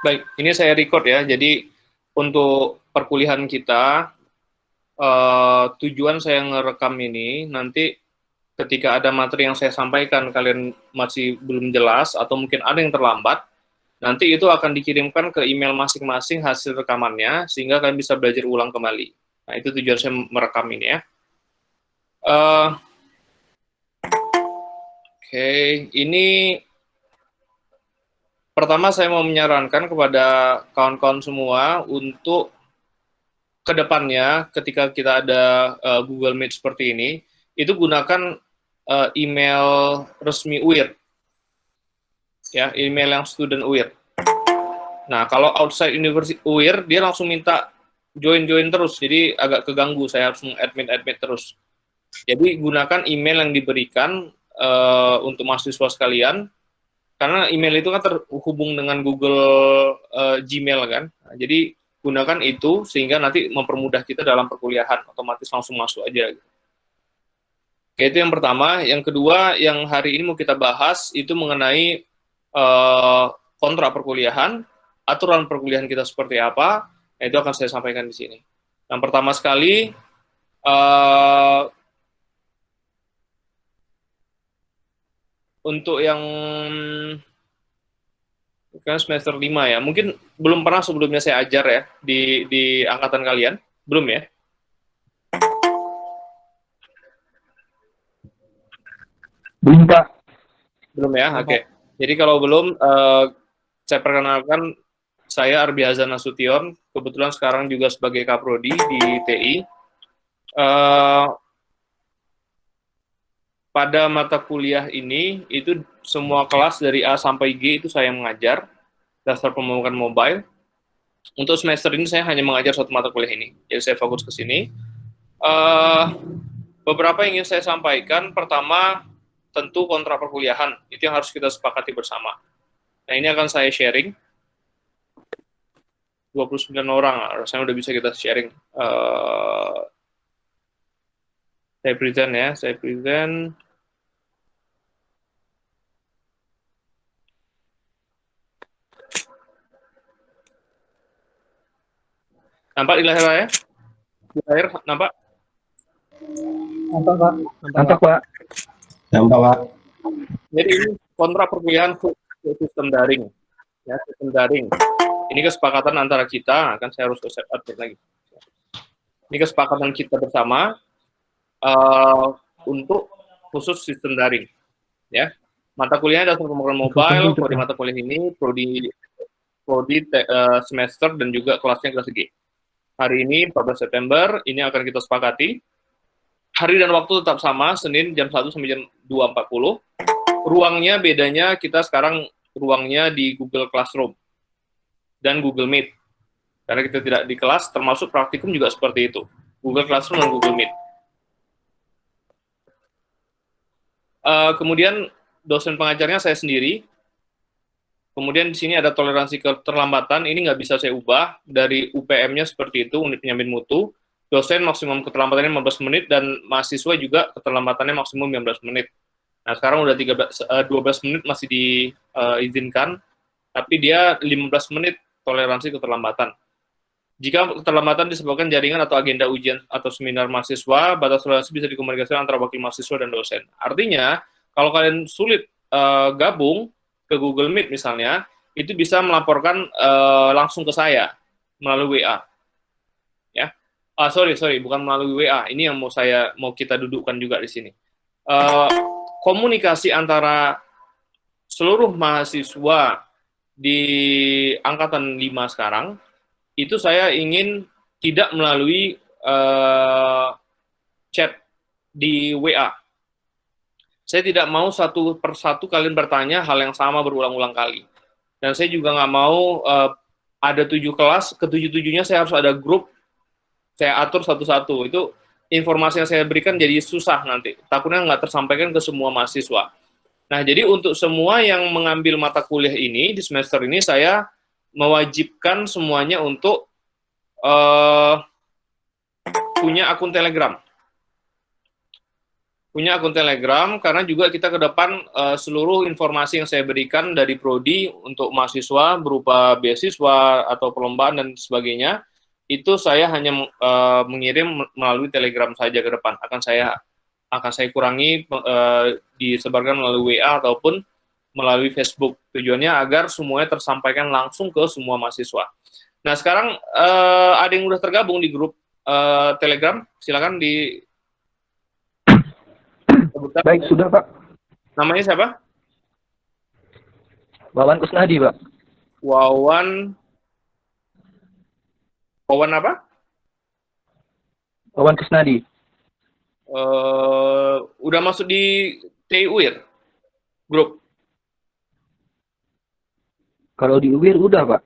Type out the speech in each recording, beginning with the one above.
Baik, ini saya record ya. Jadi untuk perkuliahan kita, tujuan saya ngerekam ini nanti ketika ada materi yang saya sampaikan kalian masih belum jelas atau mungkin ada yang terlambat, nanti itu akan dikirimkan ke email masing-masing hasil rekamannya sehingga kalian bisa belajar ulang kembali. Nah, itu tujuan saya merekam ini ya. Oke, ini pertama saya mau menyarankan kepada kawan-kawan semua untuk kedepannya ketika kita ada Google Meet seperti ini, itu gunakan email resmi UIR, ya, email yang student UIR. Nah, kalau outside university UIR, dia langsung minta join terus, jadi agak keganggu, saya harus admit terus. Jadi gunakan email yang diberikan untuk mahasiswa sekalian, karena email itu kan terhubung dengan Google Gmail kan, nah, jadi gunakan itu sehingga nanti mempermudah kita dalam perkuliahan, otomatis langsung masuk aja. Oke, itu yang pertama. Yang kedua, yang hari ini mau kita bahas itu mengenai kontrak perkuliahan, aturan perkuliahan kita seperti apa, nah, itu akan saya sampaikan di sini. Yang pertama sekali, untuk yang kan semester 5 ya, mungkin belum pernah sebelumnya saya ajar ya di angkatan kalian, belum ya? Belum, Pak. Belum ya, oke. Jadi kalau belum, saya perkenalkan, saya Arbi Hazan Nasution, kebetulan sekarang juga sebagai Kaprodi di TI. Pada mata kuliah ini, itu semua kelas dari A sampai G itu saya mengajar, dasar pemrograman mobile. Untuk semester ini saya hanya mengajar satu mata kuliah ini, jadi saya fokus ke sini. Beberapa yang ingin saya sampaikan, pertama, tentu kontrak perkuliahan, itu yang harus kita sepakati bersama. Nah, ini akan saya sharing. 29 orang, rasanya udah bisa kita sharing. Saya present ya, saya present. Nampak di layar ya? Di layar nampak? Nampak, Pak. Nampak, Pak. Nampak, Pak. Jadi ini kontrak perkuliahan sistem daring. Ya, sistem daring. Ini kesepakatan antara kita, kan saya harus update lagi. Ini kesepakatan kita bersama untuk khusus sistem daring. Ya, mata kuliahnya dasar pemrograman mobile, kode mata kuliah ini prodi semester dan juga kelasnya kelas G. Hari ini 14 September, ini akan kita sepakati. Hari dan waktu tetap sama, Senin jam 1 sampai jam 2.40. Ruangnya bedanya, kita sekarang ruangnya di Google Classroom dan Google Meet. Karena kita tidak di kelas, termasuk praktikum juga seperti itu. Google Classroom dan Google Meet. Kemudian dosen pengajarnya saya sendiri. Kemudian di sini ada toleransi keterlambatan, ini nggak bisa saya ubah, dari UPM-nya seperti itu, unit penjamin mutu, dosen maksimum keterlambatannya 15 menit, dan mahasiswa juga keterlambatannya maksimum 15 menit. Nah, sekarang udah 12 menit masih diizinkan, tapi dia 15 menit toleransi keterlambatan. Jika keterlambatan disebabkan jaringan atau agenda ujian atau seminar mahasiswa, batas toleransi bisa dikomunikasikan antara wakil mahasiswa dan dosen. Artinya, kalau kalian sulit gabung ke Google Meet misalnya, itu bisa melaporkan langsung ke saya melalui WA. Ya, sorry, bukan melalui WA. Ini yang mau kita dudukkan juga di sini. Komunikasi antara seluruh mahasiswa di angkatan 5 sekarang, itu saya ingin tidak melalui chat di WA. Saya tidak mau satu persatu kalian bertanya hal yang sama berulang-ulang kali. Dan saya juga nggak mau ada 7 kelas, ke-7-7-nya saya harus ada grup, saya atur satu-satu. Itu informasi yang saya berikan jadi susah nanti. Takutnya nggak tersampaikan ke semua mahasiswa. Nah, jadi untuk semua yang mengambil mata kuliah ini, di semester ini saya mewajibkan semuanya untuk punya akun Telegram. punya akun Telegram, karena juga kita ke depan seluruh informasi yang saya berikan dari Prodi untuk mahasiswa berupa beasiswa atau perlombaan dan sebagainya, itu saya hanya mengirim melalui Telegram saja ke depan. Akan saya kurangi disebarkan melalui WA ataupun melalui Facebook. Tujuannya agar semuanya tersampaikan langsung ke semua mahasiswa. Nah, sekarang ada yang udah tergabung di grup Telegram, silakan di sebutkan. Baik, sudah Pak. Namanya siapa? Wawan Kusnadi Pak. Wawan apa? Wawan Kusnadi. Udah masuk di TUIR grup. Kalau di UIR udah Pak.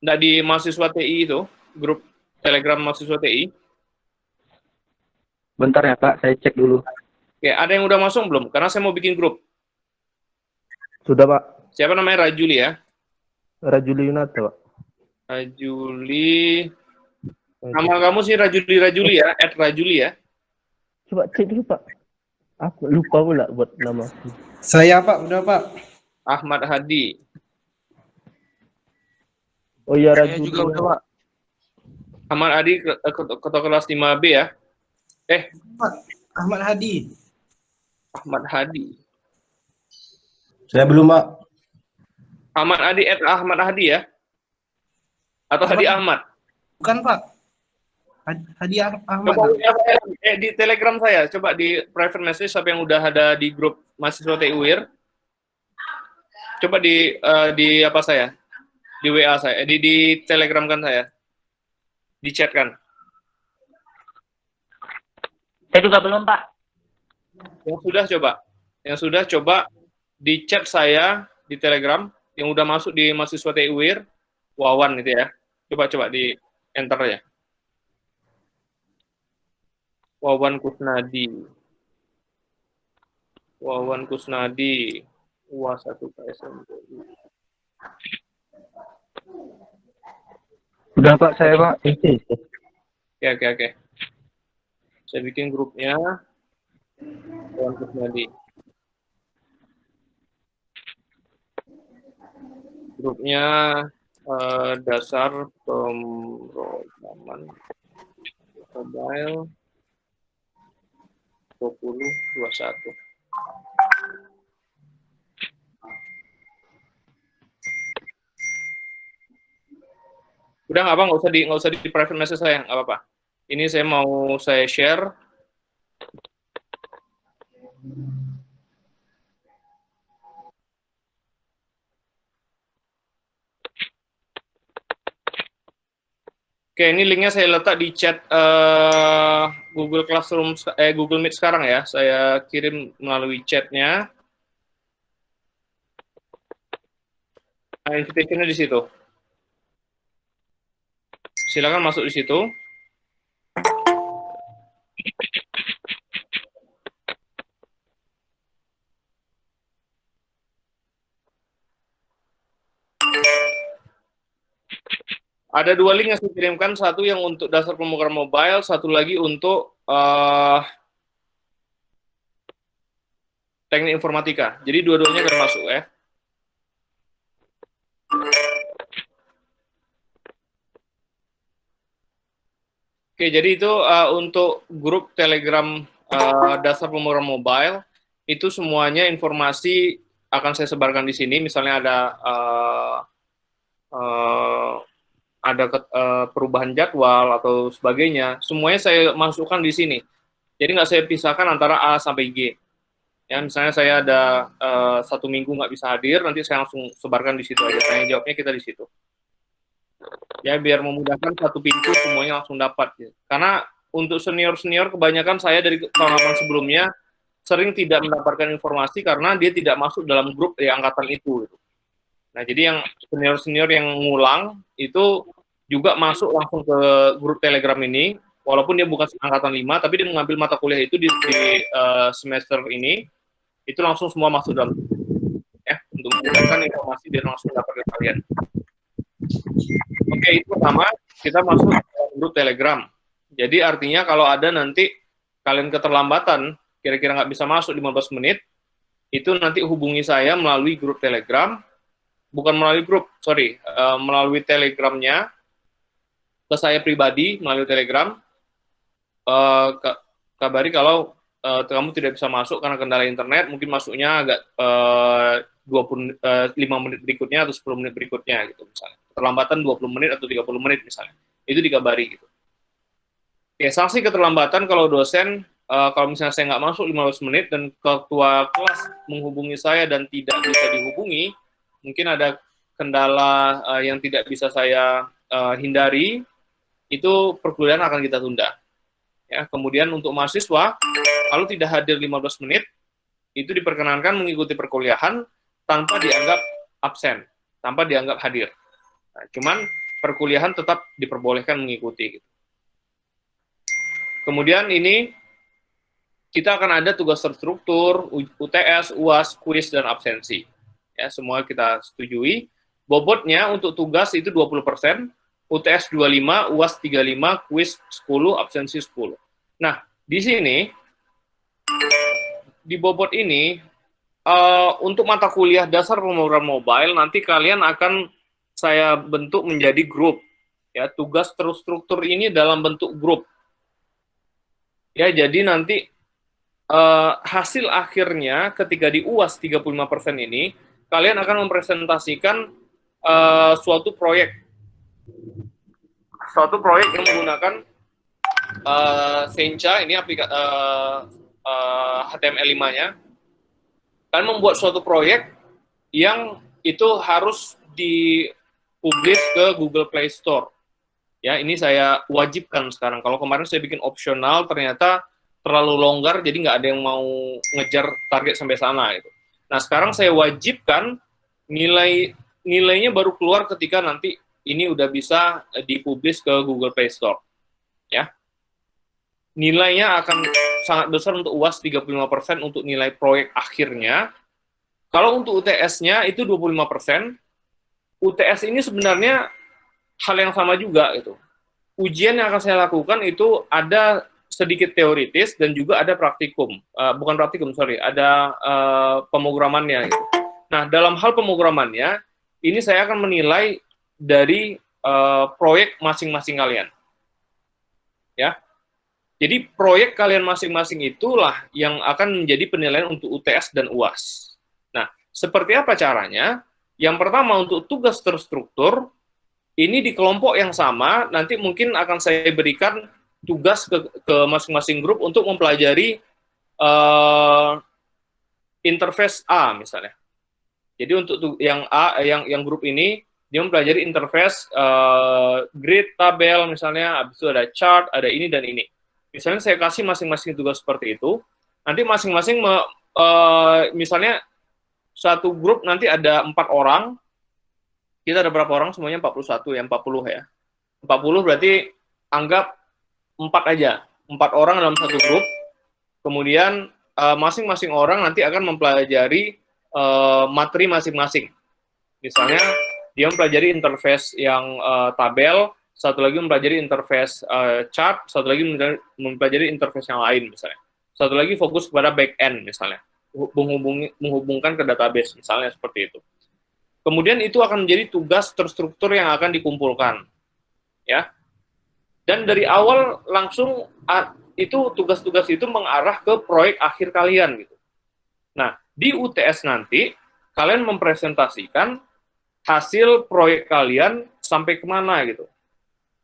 Nggak di mahasiswa TI itu, grup Telegram mahasiswa TI. Bentar ya Pak, saya cek dulu. Oke, ada yang udah masuk belum? Karena saya mau bikin grup. Sudah Pak. Siapa namanya? Rajuli ya? Rajuli Yunata Pak. Rajuli. Nama kamu sih Rajuli ya? @Rajuli ya? Coba cek dulu Pak. Aku lupa pula buat nama. Saya Pak, udah Pak. Ahmad Hadi. Oh iya, Saya Rajuli. juga udah Pak. Ahmad Hadi ketua kelas 5B ya? Pak, Ahmad Hadi. Ahmad Hadi. Saya belum Pak. Ahmad Hadi @Ahmad Hadi ya? Atau Hadi Ahmad? Bukan Pak. Hadi Ahmad. Coba di Telegram saya, coba di private message siapa yang udah ada di grup mahasiswa TUIR. Coba di apa saya? Di WA saya, di Telegram kan saya. Di chat kan. Saya juga belum, Pak. Yang sudah coba di chat saya di Telegram yang udah masuk di mahasiswa TUIR, Wawan itu ya. Coba di enter ya. Wawan Kusnadi. UA1 KSM. Sudah Pak, saya Pak. Oke. Saya bikin grupnya. Wawan Kusnadi. Grupnya dasar pemrograman mobile 2021. Udah nggak apa, nggak usah di private message saya, nggak apa-apa. Ini saya mau saya share. Oke, ini linknya saya letak di chat Google Classroom, Google Meet sekarang ya. Saya kirim melalui chatnya. Nah, invitation-nya di situ. Silakan masuk di situ. Ada 2 link yang saya kirimkan, satu yang untuk dasar pemrograman mobile, satu lagi untuk teknik informatika. Jadi dua-duanya akan masuk ya. Oke, jadi itu untuk grup Telegram dasar pemrograman mobile, itu semuanya informasi akan saya sebarkan di sini. Misalnya ada perubahan jadwal atau sebagainya, semuanya saya masukkan di sini. Jadi nggak saya pisahkan antara A sampai G. Ya, misalnya saya ada 1 minggu nggak bisa hadir, nanti saya langsung sebarkan di situ aja. Tanya jawabnya kita di situ. Ya, biar memudahkan satu pintu semuanya langsung dapat. Ya. Karena untuk senior-senior, kebanyakan saya dari pengalaman sebelumnya sering tidak mendapatkan informasi karena dia tidak masuk dalam grup di angkatan itu. Gitu. Nah, jadi yang senior-senior yang ngulang itu juga masuk langsung ke grup Telegram ini, walaupun dia bukan angkatan 5, tapi dia mengambil mata kuliah itu di semester ini, itu langsung semua masuk dalam ya, untuk memudahkan informasi biar langsung dapat ke kalian. Oke, itu pertama, kita masuk ke grup Telegram. Jadi artinya kalau ada nanti kalian keterlambatan, kira-kira nggak bisa masuk 15 menit, itu nanti hubungi saya melalui grup Telegram, bukan melalui grup, sorry, melalui Telegramnya, ke saya pribadi melalui Telegram, kabari kalau kamu tidak bisa masuk karena kendala internet, mungkin masuknya agak 5 menit berikutnya atau 10 menit berikutnya gitu misalnya. Keterlambatan 20 menit atau 30 menit misalnya. Itu dikabari gitu. Ya, sanksi keterlambatan kalau dosen, kalau misalnya saya nggak masuk 15 menit dan ketua kelas menghubungi saya dan tidak bisa dihubungi, mungkin ada kendala yang tidak bisa saya hindari, itu perkuliahan akan kita tunda. Ya, kemudian untuk mahasiswa, kalau tidak hadir 15 menit, itu diperkenankan mengikuti perkuliahan tanpa dianggap absen, tanpa dianggap hadir. Nah, cuman perkuliahan tetap diperbolehkan mengikuti. Gitu. Kemudian ini kita akan ada tugas terstruktur, UTS, UAS, kuis, dan absensi. Ya, semua kita setujui. Bobotnya untuk tugas itu 20%, UTS 25, UAS 35, kuis 10, absensi 10. Nah, di sini, di bobot ini, untuk mata kuliah dasar pemrograman mobile, nanti kalian akan saya bentuk menjadi grup. Ya, tugas terstruktur ini dalam bentuk grup. Ya, jadi nanti hasil akhirnya ketika di UAS 35% ini, kalian akan mempresentasikan suatu proyek yang menggunakan Sencha, ini HTML5-nya. Kalian membuat suatu proyek yang itu harus dipublish ke Google Play Store. Ya, ini saya wajibkan sekarang. Kalau kemarin saya bikin opsional, ternyata terlalu longgar, jadi nggak ada yang mau ngejar target sampai sana. Gitu. Nah, sekarang saya wajibkan nilainya baru keluar ketika nanti ini udah bisa dipublish ke Google Play Store. Ya. Nilainya akan sangat besar untuk UAS 35% untuk nilai proyek akhirnya. Kalau untuk UTS-nya itu 25%. UTS ini sebenarnya hal yang sama juga gitu. Ujian yang akan saya lakukan itu ada sedikit teoritis dan juga ada praktikum. Bukan praktikum, sorry, ada pemrogramannya. Gitu. Nah, dalam hal pemrogramannya, ini saya akan menilai dari proyek masing-masing kalian. Ya. Jadi proyek kalian masing-masing itulah yang akan menjadi penilaian untuk UTS dan UAS. Nah, seperti apa caranya? Yang pertama untuk tugas terstruktur, ini di kelompok yang sama, nanti mungkin akan saya berikan tugas ke masing-masing grup untuk mempelajari interface A misalnya. Jadi untuk yang A, yang grup ini, dia mempelajari interface grid, tabel misalnya, habis itu ada chart, ada ini dan ini. Misalnya saya kasih masing-masing tugas seperti itu, nanti masing-masing misalnya satu grup nanti ada 4 orang, kita ada berapa orang? Semuanya 41 ya, 40 ya. 40 berarti anggap 4 aja. 4 orang dalam satu grup. Kemudian masing-masing orang nanti akan mempelajari materi masing-masing. Misalnya dia mempelajari interface yang tabel, satu lagi mempelajari interface chart, satu lagi mempelajari interface yang lain misalnya. Satu lagi fokus kepada back-end misalnya. Menghubungkan ke database misalnya seperti itu. Kemudian itu akan menjadi tugas terstruktur yang akan dikumpulkan, ya. Dan dari awal langsung itu tugas-tugas itu mengarah ke proyek akhir kalian, gitu. Nah, di UTS nanti kalian mempresentasikan hasil proyek kalian sampai kemana, gitu.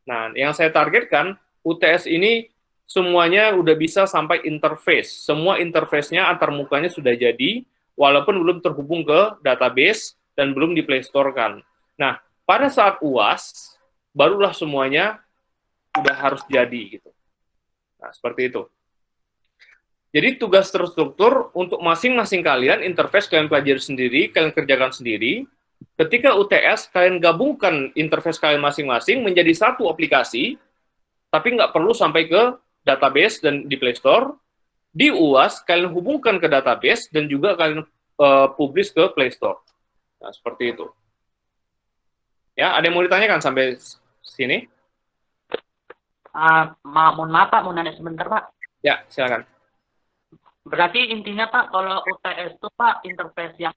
Nah, yang saya targetkan UTS ini semuanya udah bisa sampai interface. Semua interface-nya antar mukanya sudah jadi, walaupun belum terhubung ke database dan belum di Play Store kan. Nah, pada saat UAS, barulah semuanya udah harus jadi gitu. Nah, seperti itu. Jadi tugas terstruktur untuk masing-masing kalian, interface kalian pelajari sendiri, kalian kerjakan sendiri. Ketika UTS, kalian gabungkan interface kalian masing-masing menjadi satu aplikasi, tapi nggak perlu sampai ke database dan di Play Store. Di UAS, kalian hubungkan ke database dan juga kalian publish ke Play Store. Nah, seperti itu. Ya, ada yang mau ditanyakan sampai sini? Mohon maaf Pak, mau nanya sebentar Pak. Ya, silakan. Berarti intinya Pak, kalau UTS itu Pak, interface yang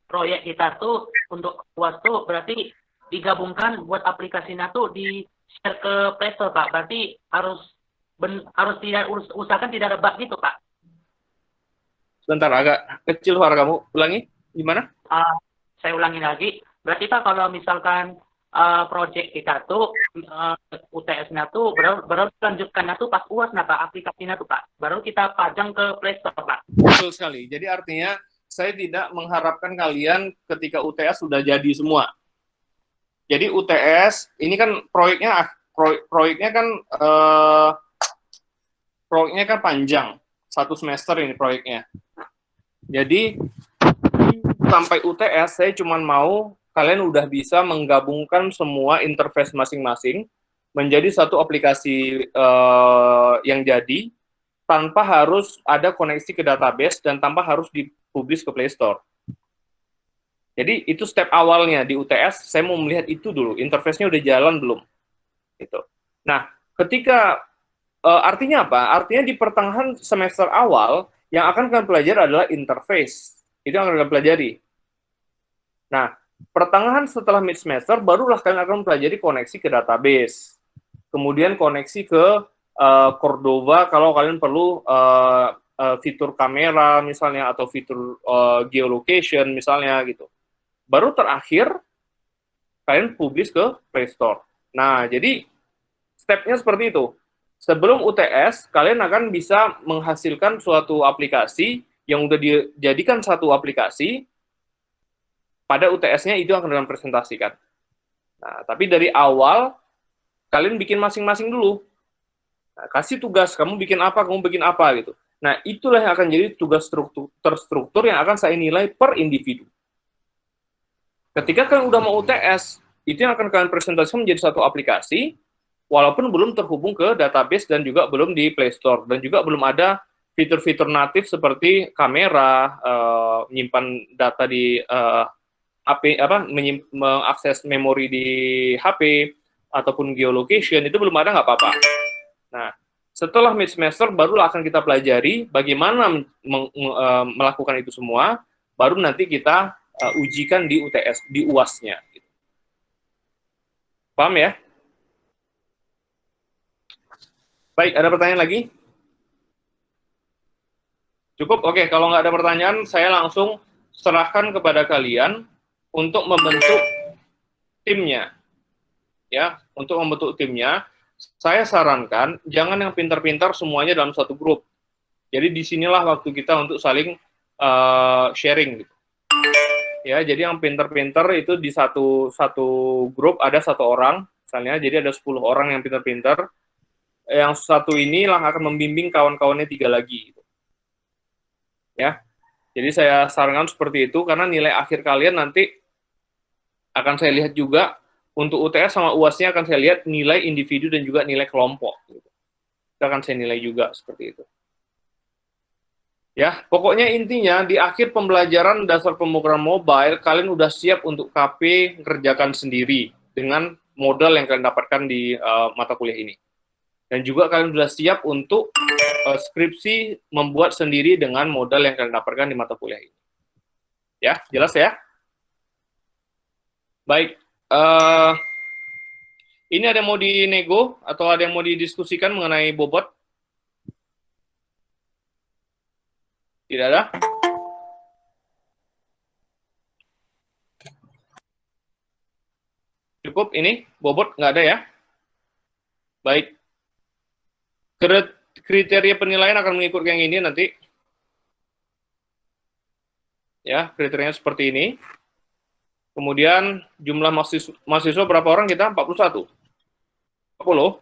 proyek kita tuh untuk UAS tuh berarti digabungkan buat aplikasinya tuh di share ke Play Store Pak. Berarti harus tidak usahakan tidak ada bug gitu Pak. Sebentar, agak kecil suara kamu. Ulangi, gimana? Saya ulangi lagi. Berarti Pak, kalau misalkan project kita tuh UTS-nya tuh baru lanjutkannya tuh pas UAS nah Pak, aplikasinya tuh Pak. Baru kita pajang ke Play Store Pak. Betul sekali. Jadi artinya saya tidak mengharapkan kalian ketika UTS sudah jadi semua. Jadi UTS ini kan proyeknya kan panjang, 1 semester ini proyeknya. Jadi sampai UTS saya cuma mau kalian udah bisa menggabungkan semua interface masing-masing menjadi satu aplikasi yang jadi tanpa harus ada koneksi ke database dan tanpa harus dipublish ke Play Store. Jadi itu step awalnya di UTS, saya mau melihat itu dulu, interface-nya udah jalan belum. Gitu. Nah, ketika artinya apa? Artinya di pertengahan semester awal yang akan kalian pelajari adalah interface. Itu yang akan kalian pelajari. Nah, pertengahan setelah mid semester barulah kalian akan mempelajari koneksi ke database. Kemudian koneksi ke Cordova kalau kalian perlu fitur kamera misalnya atau fitur geolocation misalnya gitu. Baru terakhir kalian publish ke Play Store. Nah, jadi stepnya seperti itu. Sebelum UTS, kalian akan bisa menghasilkan suatu aplikasi yang udah dijadikan satu aplikasi, pada UTS-nya itu akan kalian presentasikan. Nah, tapi dari awal, kalian bikin masing-masing dulu. Nah, kasih tugas, kamu bikin apa gitu. Nah, itulah yang akan jadi tugas terstruktur yang akan saya nilai per individu. Ketika kalian udah mau UTS, itu yang akan kalian presentasikan menjadi satu aplikasi, walaupun belum terhubung ke database dan juga belum di Play Store, dan juga belum ada fitur-fitur natif seperti kamera, menyimpan data di HP, mengakses memori di HP, ataupun geolocation, itu belum ada, nggak apa-apa. Nah, setelah mid semester, barulah akan kita pelajari bagaimana melakukan itu semua, baru nanti kita ujikan di UTS, di UAS-nya. Paham ya? Baik, ada pertanyaan lagi? Cukup? Oke, kalau nggak ada pertanyaan, saya langsung serahkan kepada kalian untuk membentuk timnya. Ya, untuk membentuk timnya, saya sarankan jangan yang pintar-pintar semuanya dalam satu grup. Jadi disinilah waktu kita untuk saling sharing. Gitu. Ya, jadi yang pintar-pintar itu di satu grup ada 1 orang, misalnya, jadi ada 10 orang yang pintar-pintar. Yang satu inilah akan membimbing kawan-kawannya 3 lagi. Gitu. Ya, jadi saya sarankan seperti itu karena nilai akhir kalian nanti akan saya lihat juga untuk UTS sama UAS-nya akan saya lihat nilai individu dan juga nilai kelompok. Gitu. Itu akan saya nilai juga seperti itu. Ya, pokoknya intinya di akhir pembelajaran dasar pemrograman mobile, kalian udah siap untuk KP kerjakan sendiri dengan modal yang kalian dapatkan di mata kuliah ini. Dan juga kalian sudah siap untuk skripsi membuat sendiri dengan modal yang kalian dapatkan di mata kuliah ini. Ya, jelas ya? Baik. Ini ada yang mau dinego atau ada yang mau didiskusikan mengenai bobot? Tidak ada? Cukup ini? Bobot nggak ada ya? Baik. Kriteria penilaian akan mengikut yang ini nanti. Ya, kriterianya seperti ini. Kemudian jumlah mahasiswa berapa orang kita? 41. 40.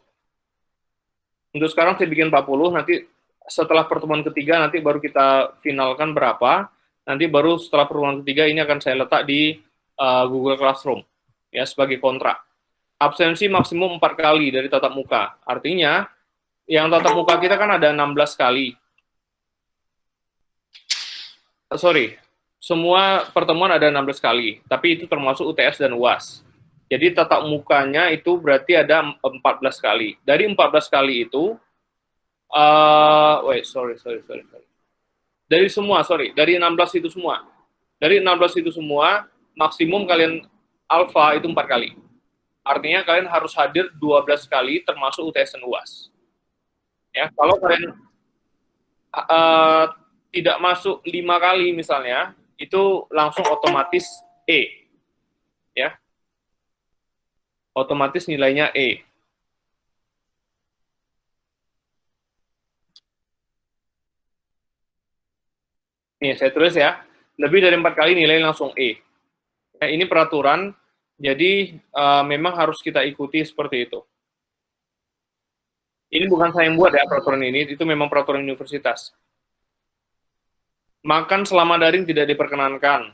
Untuk sekarang saya bikin 40, nanti setelah pertemuan ketiga nanti baru kita finalkan berapa. Nanti baru setelah pertemuan ketiga ini akan saya letak di Google Classroom ya sebagai kontrak. Absensi maksimum 4 kali dari tatap muka. Artinya yang tatap muka kita kan ada 16 kali. Sorry, semua pertemuan ada 16 kali, tapi itu termasuk UTS dan UAS. Jadi tatap mukanya itu berarti ada 14 kali. Dari 14 kali itu, Wait, sorry. Dari semua, dari 16 itu semua. Dari 16 itu semua, maksimum kalian alfa itu 4 kali. Artinya kalian harus hadir 12 kali termasuk UTS dan UAS. Ya, kalau kalian tidak masuk 5 kali misalnya, itu langsung otomatis E. Ya. Otomatis nilainya E. Nih, saya tulis ya. Lebih dari 4 kali nilai langsung E. Ya, ini peraturan, jadi memang harus kita ikuti seperti itu. Ini bukan saya yang buat ya peraturan ini, itu memang peraturan universitas. Makan selama daring tidak diperkenankan.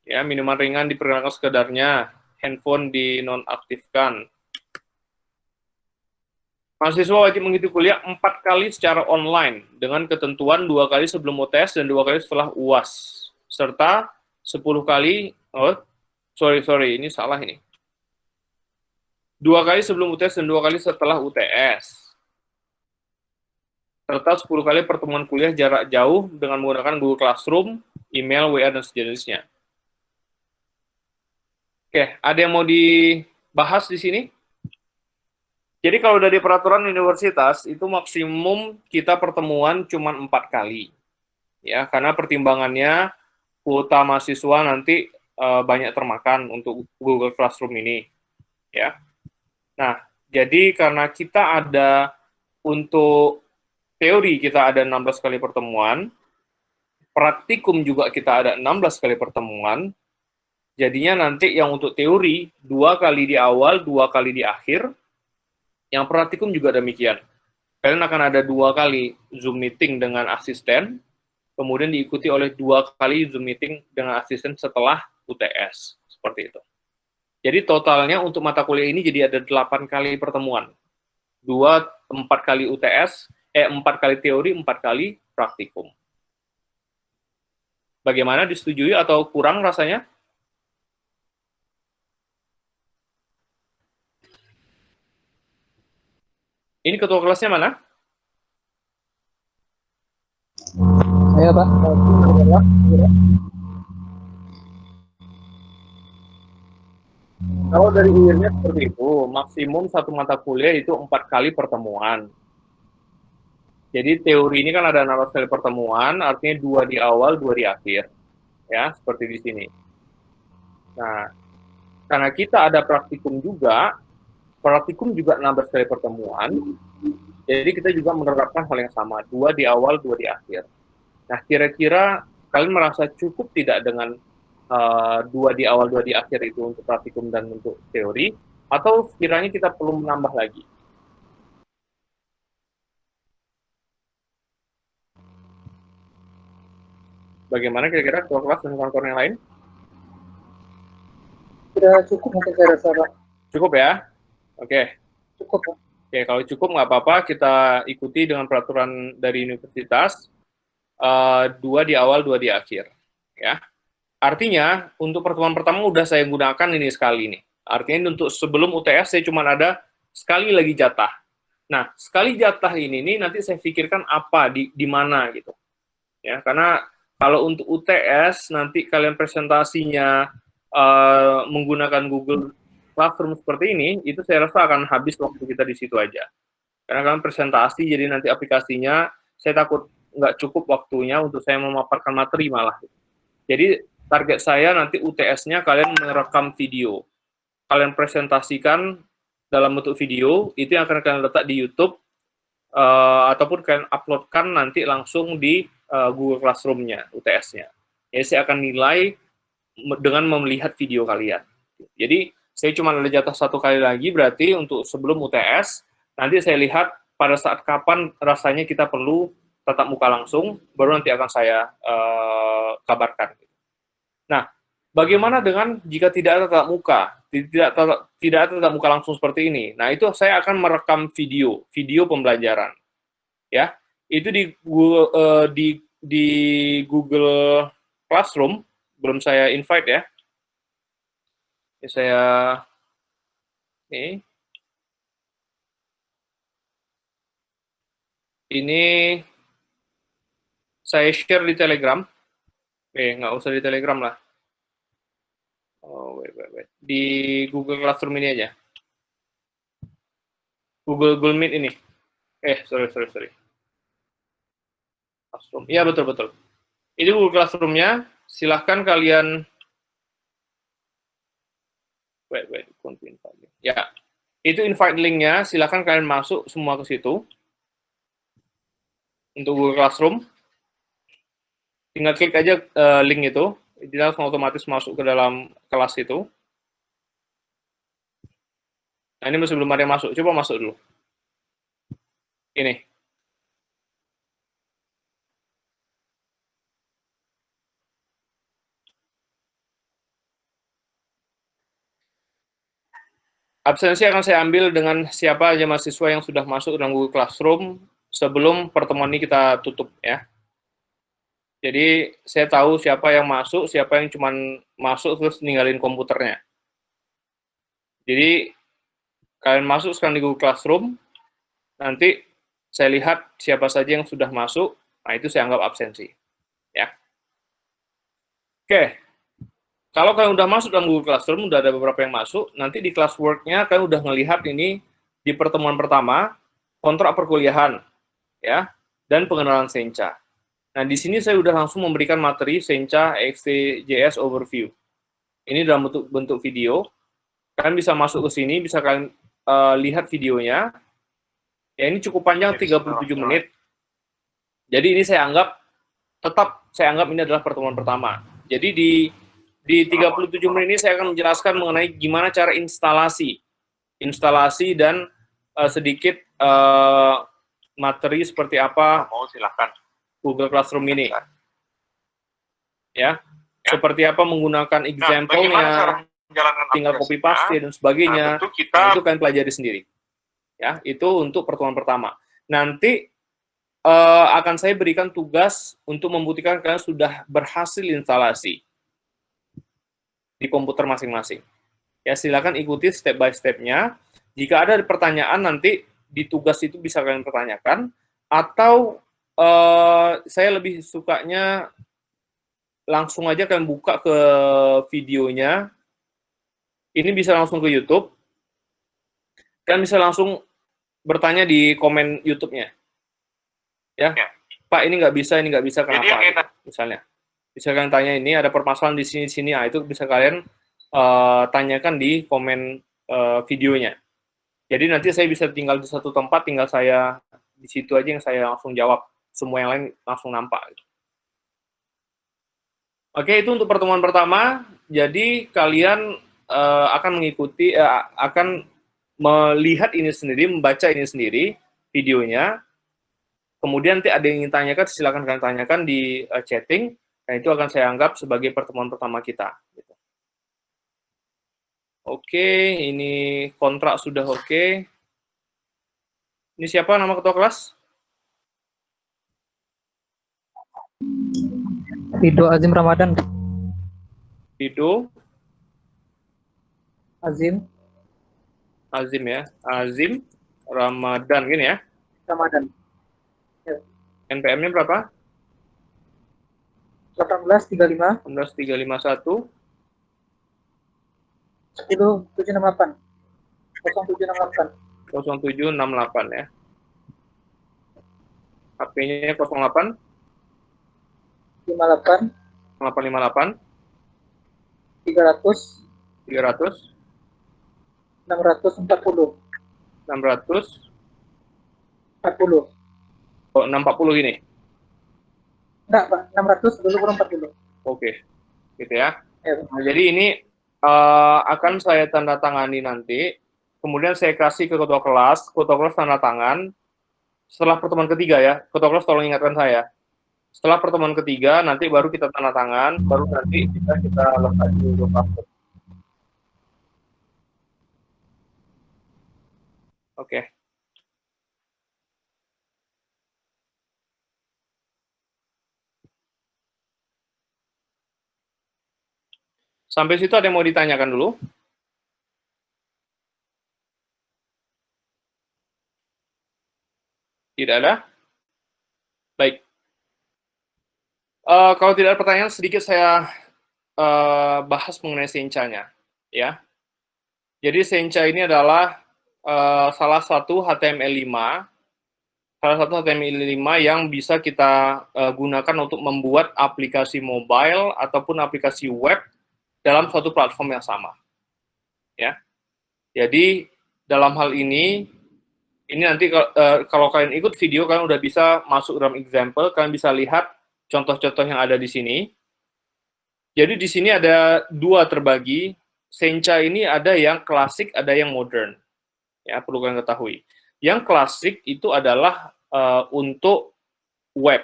Ya, minuman ringan diperkenankan sekedarnya, handphone dinonaktifkan. Mahasiswa wajib mengikuti kuliah 4 kali secara online dengan ketentuan 2 kali sebelum UTS dan 2 kali setelah UAS, serta 10 kali, ini salah ini. 2 kali sebelum UTS dan 2 kali setelah UTS. Serta 10 kali pertemuan kuliah jarak jauh dengan menggunakan Google Classroom, email, WA, dan sejenisnya. Oke, ada yang mau dibahas di sini? Jadi kalau dari peraturan universitas, itu maksimum kita pertemuan cuma 4 kali. Ya, karena pertimbangannya kuota mahasiswa nanti banyak termakan untuk Google Classroom ini. Ya. Nah, jadi karena kita ada untuk teori kita ada 16 kali pertemuan, praktikum juga kita ada 16 kali pertemuan, jadinya nanti yang untuk teori 2 kali di awal, 2 kali di akhir, yang praktikum juga demikian. Kalian akan ada 2 kali Zoom meeting dengan asisten, kemudian diikuti oleh 2 kali Zoom meeting dengan asisten setelah UTS. Seperti itu. Jadi totalnya untuk mata kuliah ini jadi ada 8 kali pertemuan. 4 kali UTS, 4 kali teori, 4 kali praktikum. Bagaimana, disetujui atau kurang rasanya? Ini ketua kelasnya mana? Saya Pak. Kalau dari IR-nya seperti itu, maksimum satu mata kuliah itu 4 kali pertemuan. Jadi teori ini kan ada 16 kali pertemuan, artinya 2 di awal, 2 di akhir. Ya, seperti di sini. Nah, karena kita ada praktikum juga 16 kali pertemuan, jadi kita juga menerapkan hal yang sama, 2 di awal, 2 di akhir. Nah, kira-kira kalian merasa cukup tidak dengan 2 di awal, 2 di akhir itu untuk praktikum dan untuk teori, atau kiranya kita perlu menambah lagi? Bagaimana kira-kira ketua kelas dan kawan-kawan yang lain? Sudah cukup untuk saya rasa Pak. Cukup ya? Oke. Cukup Pak. Oke, kalau cukup nggak apa-apa, kita ikuti dengan peraturan dari universitas, 2 di awal, 2 di akhir. Ya. Artinya, untuk pertemuan pertama udah saya gunakan ini sekali nih. Artinya untuk sebelum UTS saya cuma ada sekali lagi jatah. Nah, sekali jatah ini nih nanti saya pikirkan apa, di mana gitu. Ya, karena kalau untuk UTS nanti kalian presentasinya menggunakan Google Classroom seperti ini, itu saya rasa akan habis waktu kita di situ aja. Karena kalian presentasi, jadi nanti aplikasinya saya takut nggak cukup waktunya untuk saya memaparkan materi malah. Jadi target saya nanti UTS-nya kalian merekam video, kalian presentasikan dalam bentuk video, itu yang akan kalian letak di YouTube, ataupun kalian uploadkan nanti langsung di Google Classroom-nya, UTS-nya. Jadi saya akan nilai dengan melihat video kalian. Jadi saya cuma ada jatah 1 kali lagi, berarti untuk sebelum UTS, nanti saya lihat pada saat kapan rasanya kita perlu tatap muka langsung, baru nanti akan saya kabarkan. Nah, bagaimana dengan jika tidak ada tatap muka, tidak ada tatap muka langsung seperti ini? Nah, itu saya akan merekam video pembelajaran. Ya, itu di Google Classroom, belum saya invite ya. Ini saya ini Ini saya share di Telegram. Nggak usah di Telegram lah. Oh, wait. Di Google Classroom ini aja. Google Meet ini. Sorry. Classroom. Iya, betul. Ini Google Classroom-nya. Silahkan kalian... Wait. Ya, itu invite link-nya. Silahkan kalian masuk semua ke situ. Untuk Google Classroom. Tinggal klik aja link itu. Dia langsung otomatis masuk ke dalam kelas itu. Nah, ini masih belum ada yang masuk. Coba masuk dulu. Ini. Absensi akan saya ambil dengan siapa aja mahasiswa yang sudah masuk dalam Google Classroom sebelum pertemuan ini kita tutup ya. Jadi saya tahu siapa yang masuk, siapa yang cuma masuk terus ninggalin komputernya. Jadi kalian masuk sekarang di Google Classroom, nanti saya lihat siapa saja yang sudah masuk, nah itu saya anggap absensi. Ya. Oke. Kalau kalian udah masuk dalam Google Classroom, udah ada beberapa yang masuk, nanti di classwork-nya kalian udah ngelihat ini di pertemuan pertama, kontrak perkuliahan, ya, dan pengenalan Sencha. Nah, di sini saya udah langsung memberikan materi Sencha XTJS Overview. Ini dalam bentuk video. Kalian bisa masuk ke sini, bisa kalian lihat videonya. Ya, ini cukup panjang, 37 menit. Jadi ini saya anggap ini adalah pertemuan pertama. Jadi di 37 menit ini saya akan menjelaskan mengenai gimana cara instalasi dan sedikit materi seperti apa silakan Google Classroom ini. Ya, seperti apa menggunakan example-nya, tinggal copy paste dan sebagainya. Tentu kita itu kalian pelajari sendiri. Ya, itu untuk pertemuan pertama. Nanti akan saya berikan tugas untuk membuktikan kalian sudah berhasil instalasi di komputer masing-masing. Ya, silakan ikuti step by step-nya. Jika ada pertanyaan nanti di tugas itu bisa kalian pertanyakan, atau saya lebih sukanya langsung aja kalian buka ke videonya. Ini bisa langsung ke YouTube. Kalian bisa langsung bertanya di komen YouTube-nya. Ya, Pak, ini nggak bisa, kenapa? Gitu, misalnya. Bisa kalian tanya ini, ada permasalahan di sini, itu bisa kalian tanyakan di komen videonya. Jadi nanti saya bisa tinggal di satu tempat, tinggal saya di situ aja yang saya langsung jawab. Semua yang lain langsung nampak. Oke, itu untuk pertemuan pertama. Jadi kalian akan mengikuti, akan melihat ini sendiri, membaca ini sendiri, videonya. Kemudian nanti ada yang ingin tanyakan, silakan kalian tanyakan di chatting. Dan itu akan saya anggap sebagai pertemuan pertama kita. Oke, ini kontrak sudah oke. Ini siapa nama ketua kelas? Rido Azim Ramadan. Rido Azim ya. Azim Ramadan, gini ya? Ramadan. Ya. NPM-nya berapa? 1835 18351 0768 0768 ya. HP-nya 08 58 858 300 300 640 Oh, 640 gini. Enggak, Pak. 600 dulu baru 40. Oke. Gitu ya. Ya, Nah, jadi ini akan saya tanda tangani nanti. Kemudian saya kasih ke ketua kelas tanda tangan. Setelah pertemuan ketiga ya. Ketua kelas tolong ingatkan saya. Setelah pertemuan ketiga, nanti baru kita tanda tangan, baru nanti kita lepas di Google Classroom. Oke. Sampai situ ada yang mau ditanyakan dulu? Tidak ada? Baik. Kalau tidak ada pertanyaan, sedikit saya bahas mengenai Sencha-nya, ya. Jadi Sencha ini adalah salah satu HTML5 yang bisa kita gunakan untuk membuat aplikasi mobile ataupun aplikasi web dalam suatu platform yang sama, ya. Jadi dalam hal ini nanti kalau kalian ikut video, kalian udah bisa masuk dalam example, kalian bisa lihat contoh-contoh yang ada di sini. Jadi di sini ada dua terbagi. Sencha ini ada yang klasik, ada yang modern. Ya, perlu kalian ketahui. Yang klasik itu adalah untuk web.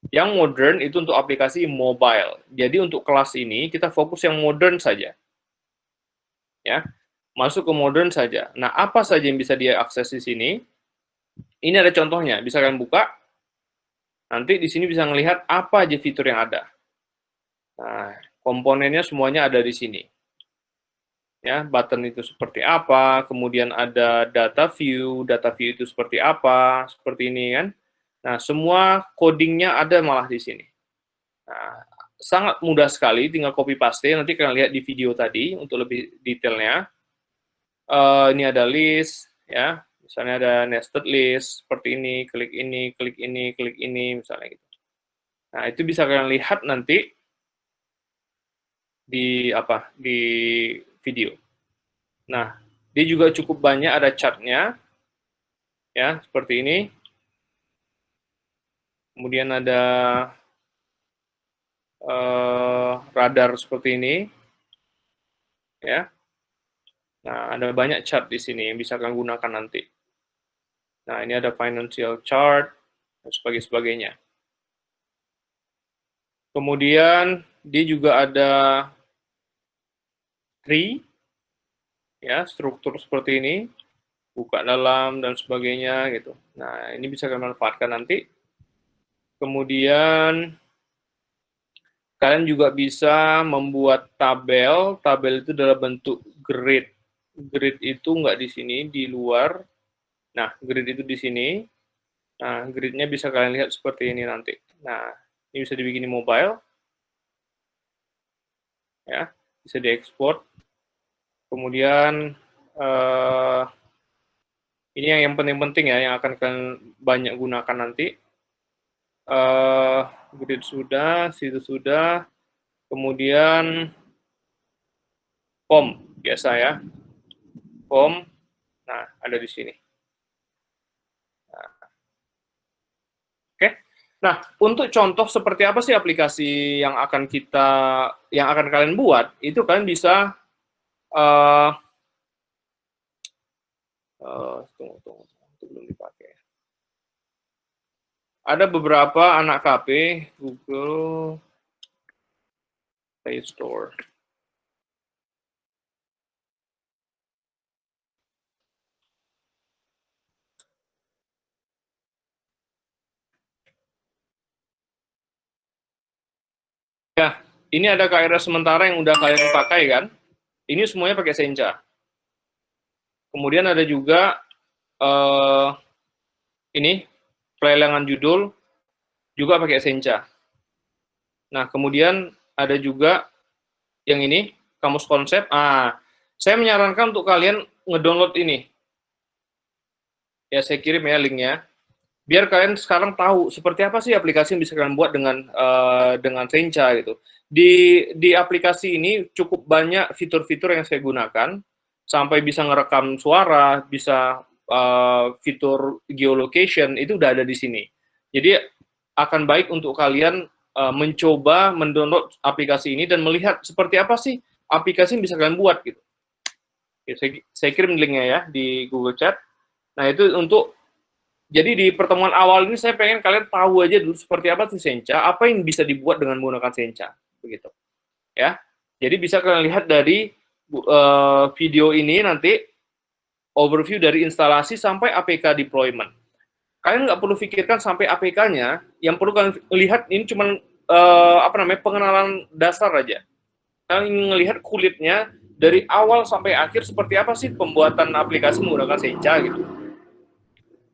Yang modern itu untuk aplikasi mobile. Jadi untuk kelas ini kita fokus yang modern saja. Ya, masuk ke modern saja. Nah, apa saja yang bisa dia akses di sini? Ini ada contohnya. Bisa kalian buka. Nanti di sini bisa melihat apa aja fitur yang ada. Nah, komponennya semuanya ada di sini. Ya, button itu seperti apa, kemudian ada data view itu seperti apa, seperti ini kan. Nah, semua codingnya ada malah di sini. Nah, sangat mudah sekali, tinggal copy paste, nanti kalian lihat di video tadi untuk lebih detailnya. Ini ada list, ya. Misalnya ada nested list, seperti ini, klik ini, klik ini, klik ini, misalnya gitu. Nah, itu bisa kalian lihat nanti di video. Nah, dia juga cukup banyak, ada chart-nya, ya, seperti ini. Kemudian ada radar seperti ini, ya. Nah, ada banyak chart di sini yang bisa kalian gunakan nanti. Nah, ini ada financial chart, dan sebagainya. Kemudian, dia juga ada tree, ya, struktur seperti ini, buka dalam, dan sebagainya, gitu. Nah, ini bisa kalian manfaatkan nanti. Kemudian, kalian juga bisa membuat tabel. Tabel itu dalam bentuk grid. Grid itu nggak di sini, di luar. Nah, grid itu di sini. Nah, gridnya bisa kalian lihat seperti ini nanti. Nah, ini bisa dibikin di mobile. Ya, bisa diekspor. Kemudian, ini yang penting-penting ya, yang akan kalian banyak gunakan nanti. Grid sudah, situ sudah. Kemudian, form, biasa ya. Form, nah, ada di sini. Nah, untuk contoh seperti apa sih aplikasi yang akan kalian buat, itu kalian bisa tunggu, belum dipakai. Ada beberapa anak KP Google Play Store. Ya, ini ada KRS sementara yang udah kalian pakai kan? Ini semuanya pakai Sencha. Kemudian ada juga ini pelelangan judul juga pakai Sencha. Nah, kemudian ada juga yang ini kamus konsep. Saya menyarankan untuk kalian ngedownload ini. Ya, saya kirim ya linknya. Biar kalian sekarang tahu seperti apa sih aplikasi yang bisa kalian buat dengan Sencha gitu. Di aplikasi ini cukup banyak fitur-fitur yang saya gunakan, sampai bisa ngerekam suara, bisa fitur geolocation, itu udah ada di sini. Jadi akan baik untuk kalian mencoba mendownload aplikasi ini dan melihat seperti apa sih aplikasi yang bisa kalian buat gitu. Oke, saya kirim linknya ya di Google Chat. Nah, itu untuk jadi di pertemuan awal ini saya pengen kalian tahu aja dulu seperti apa sih Sencha, apa yang bisa dibuat dengan menggunakan Sencha, begitu. Ya. Jadi bisa kalian lihat dari video ini nanti overview dari instalasi sampai APK deployment. Kalian nggak perlu pikirkan sampai APK-nya, yang perlu kalian lihat ini cuma pengenalan dasar aja. Kalian ingin melihat kulitnya dari awal sampai akhir seperti apa sih pembuatan aplikasi menggunakan Sencha gitu.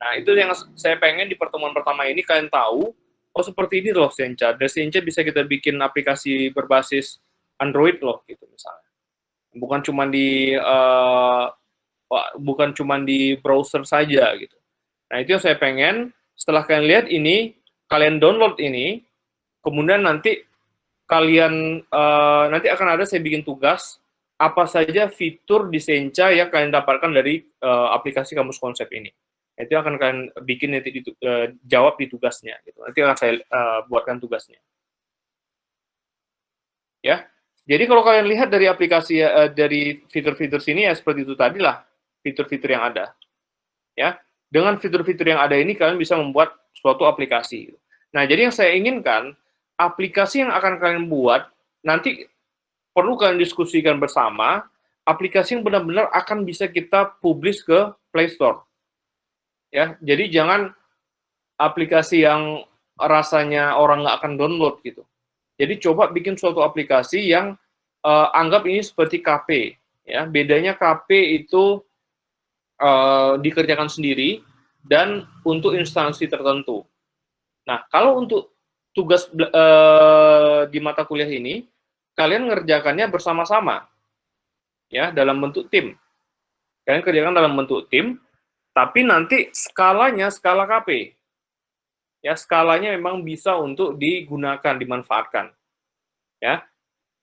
Nah, itu yang saya pengen di pertemuan pertama ini kalian tahu, oh seperti ini loh Sencha. Dari Sencha bisa kita bikin aplikasi berbasis Android loh, gitu misalnya. Bukan cuma di browser saja gitu. Nah, itu yang saya pengen. Setelah kalian lihat ini, kalian download ini, kemudian nanti kalian nanti akan ada saya bikin tugas apa saja fitur di Sencha yang kalian dapatkan dari aplikasi Kamus Konsep ini. Itu akan kalian bikin nanti jawab di tugasnya gitu. Nanti akan saya buatkan tugasnya. Ya. Jadi kalau kalian lihat dari aplikasi dari fitur-fitur sini ya seperti itu tadi lah fitur-fitur yang ada. Ya. Dengan fitur-fitur yang ada ini kalian bisa membuat suatu aplikasi. Nah, jadi yang saya inginkan aplikasi yang akan kalian buat nanti perlu kalian diskusikan bersama, aplikasi yang benar-benar akan bisa kita publish ke Play Store. Ya, jadi jangan aplikasi yang rasanya orang nggak akan download gitu. Jadi coba bikin suatu aplikasi yang anggap ini seperti KP. Ya, bedanya KP itu dikerjakan sendiri dan untuk instansi tertentu. Nah, kalau untuk tugas di mata kuliah ini, kalian ngerjakannya bersama-sama, ya, dalam bentuk tim. Kalian kerjakan dalam bentuk tim, tapi nanti skalanya skala KP. Ya, skalanya memang bisa untuk digunakan, dimanfaatkan. Ya,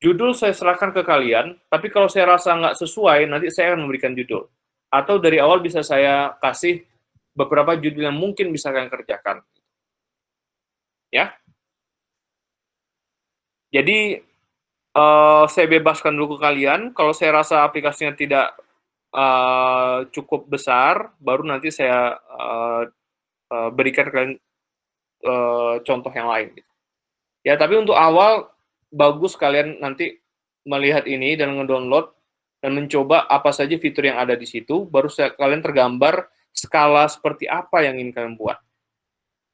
judul saya serahkan ke kalian, tapi kalau saya rasa nggak sesuai, nanti saya akan memberikan judul. Atau dari awal bisa saya kasih beberapa judul yang mungkin bisa kalian kerjakan. Ya. Jadi, saya bebaskan dulu ke kalian. Kalau saya rasa aplikasinya tidak cukup besar, baru nanti saya berikan kalian contoh yang lain. Ya, tapi untuk awal, bagus kalian nanti melihat ini dan ngedownload dan mencoba apa saja fitur yang ada di situ, baru kalian tergambar skala seperti apa yang ingin kalian buat.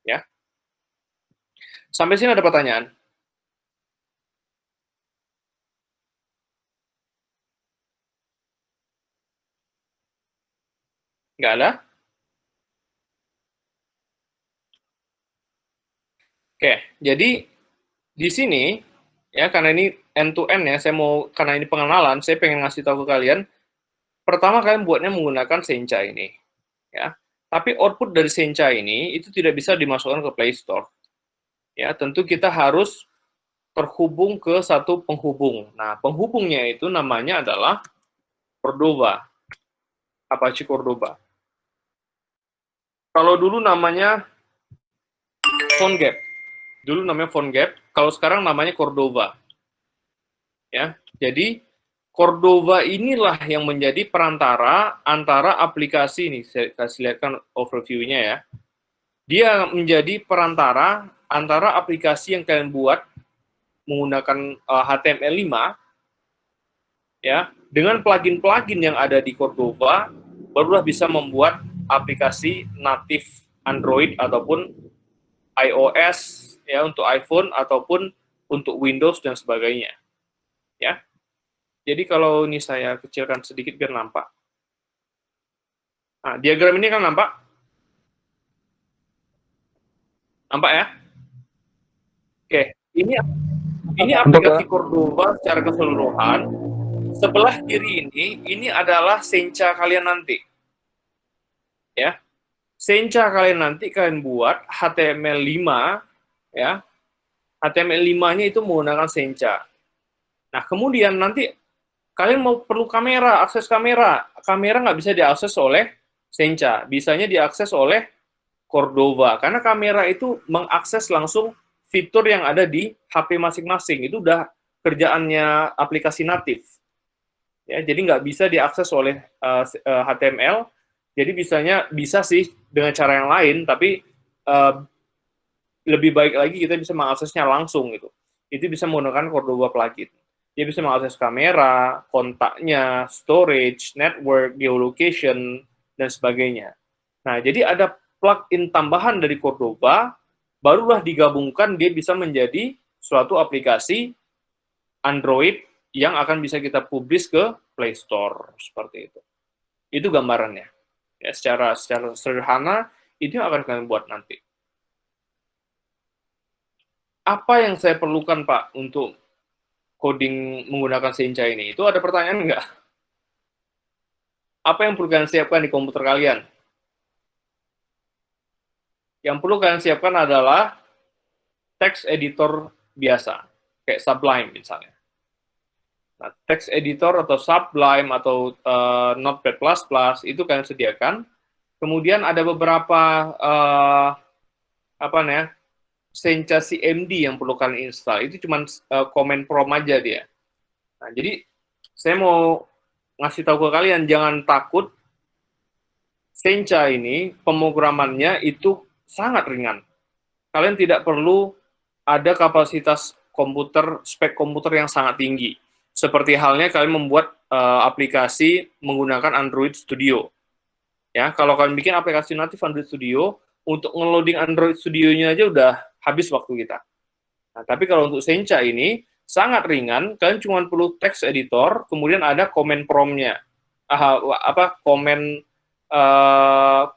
Ya. Sampai sini ada pertanyaan? Nggak ada? Oke, jadi di sini, ya karena ini end-to-end ya, karena ini pengenalan, saya pengen ngasih tahu ke kalian, pertama kalian buatnya menggunakan Sencha ini. Ya. Tapi output dari Sencha ini, itu tidak bisa dimasukkan ke Play Store. Ya, tentu kita harus terhubung ke satu penghubung. Nah, penghubungnya itu namanya adalah Cordova. Apache Cordova. Kalau dulu namanya PhoneGap. Dulu namanya PhoneGap, kalau sekarang namanya Cordova. Ya, jadi Cordova inilah yang menjadi perantara antara aplikasi ini. Saya kasih lihatkan overview-nya ya. Dia menjadi perantara antara aplikasi yang kalian buat menggunakan HTML5 ya, dengan plugin-plugin yang ada di Cordova, barulah bisa membuat aplikasi native Android ataupun iOS ya untuk iPhone ataupun untuk Windows dan sebagainya. Ya. Jadi kalau ini saya kecilkan sedikit biar nampak. Nah, diagram ini kan nampak? Nampak ya? Oke, ini aplikasi Cordova secara keseluruhan. Sebelah kiri ini adalah Sencha kalian nanti. Ya. Sencha kalian nanti kalian buat HTML5 ya. HTML5-nya itu menggunakan Sencha. Nah, kemudian nanti kalian mau perlu kamera, akses kamera. Kamera nggak bisa diakses oleh Sencha, bisanya diakses oleh Cordova. Karena kamera itu mengakses langsung fitur yang ada di HP masing-masing. Itu udah kerjaannya aplikasi natif. Ya, jadi nggak bisa diakses oleh HTML. Jadi bisa sih dengan cara yang lain, tapi lebih baik lagi kita bisa mengaksesnya langsung gitu. Itu bisa menggunakan Cordova plugin. Dia bisa mengakses kamera, kontaknya, storage, network, geolocation, dan sebagainya. Nah, jadi ada plugin tambahan dari Cordova, barulah digabungkan dia bisa menjadi suatu aplikasi Android yang akan bisa kita publish ke Play Store seperti itu. Itu gambarannya. Ya, secara sederhana itu yang akan kalian buat nanti. Apa yang saya perlukan, Pak, untuk coding menggunakan Sencha ini? Itu ada pertanyaan nggak? Apa yang perlu kalian siapkan di komputer kalian? Yang perlu kalian siapkan adalah text editor biasa, kayak Sublime misalnya. Nah, text editor atau Sublime atau Notepad++ itu kalian sediakan. Kemudian ada beberapa Sencha CMD yang perlu kalian install. Itu cuma command prompt aja dia. Nah, jadi saya mau ngasih tahu ke kalian, jangan takut. Sencha ini pemrogramannya itu sangat ringan. Kalian tidak perlu ada kapasitas komputer, spek komputer yang sangat tinggi. Seperti halnya kalian membuat aplikasi menggunakan Android Studio. Ya, kalau kalian bikin aplikasi natif Android Studio, untuk nge-loading Android Studio-nya aja udah habis waktu kita. Nah, tapi kalau untuk Sencha ini sangat ringan, kalian cuma perlu text editor, kemudian ada command prompt-nya.